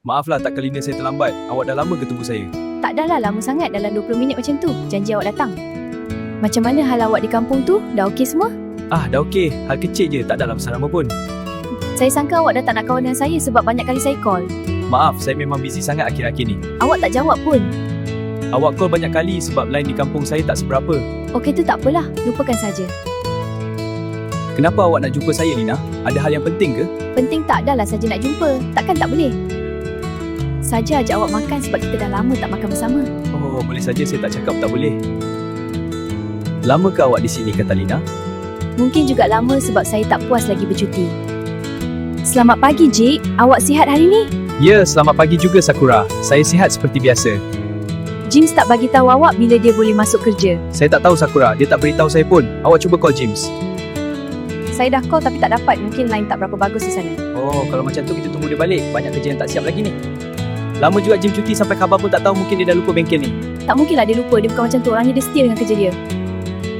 Maaflah tak kali ni saya terlambat. Awak dah lama ke tunggu saya? Tak dah lah lama sangat, dalam 20 minit macam tu. Janji awak datang. Macam mana hal awak di kampung tu? Dah okey semua? Dah okey. Hal kecil je, tak dalam besar nama pun. Saya sangka awak dah tak nak kawan dengan saya sebab banyak kali saya call. Maaf, saya memang busy sangat akhir-akhir ni. Awak tak jawab pun. Awak call banyak kali sebab line di kampung saya tak seberapa. Okey tu tak apalah, lupakan saja. Kenapa awak nak jumpa saya, Lina? Ada hal yang penting ke? Penting tak adalah saja nak jumpa. Takkan tak boleh? Saja ajak awak makan sebab kita dah lama tak makan bersama. Oh, boleh saja saya tak cakap tak boleh. Lama ke awak di sini, kata Lina? Mungkin juga lama sebab saya tak puas lagi bercuti. Selamat pagi, Jik. Awak sihat hari ni? Ya, selamat pagi juga Sakura. Saya sihat seperti biasa. James tak bagi tahu awak bila dia boleh masuk kerja. Saya tak tahu Sakura, dia tak beritahu saya pun. Awak cuba call James. Saya dah call tapi tak dapat. Mungkin line tak berapa bagus di sana. Oh, kalau macam tu kita tunggu dia balik. Banyak kerja yang tak siap lagi ni. Lama juga James cuti sampai khabar pun tak tahu, mungkin dia dah lupa bengkel ni. Tak mungkinlah dia lupa. Dia bukan macam tu. Orangnya dia setia dengan kerja dia.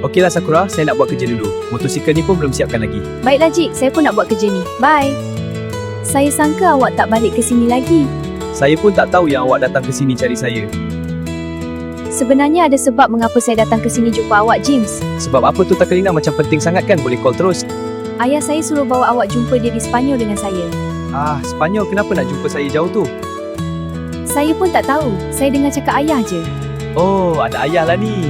Okeylah Sakura, saya nak buat kerja dulu. Motosikal ni pun belum siapkan lagi. Baiklah, Jik. Saya pun nak buat kerja ni. Bye. Saya sangka awak tak balik ke sini lagi. Saya pun tak tahu yang awak datang ke sini cari saya. Sebenarnya ada sebab mengapa saya datang ke sini jumpa awak, James. Sebab apa tu Takalina, macam penting sangat kan, boleh call terus. Ayah saya suruh bawa awak jumpa dia di Sepanyol dengan saya. Sepanyol, kenapa nak jumpa saya jauh tu? Saya pun tak tahu. Saya dengar cakap ayah je. Oh, anak ayah lah ni.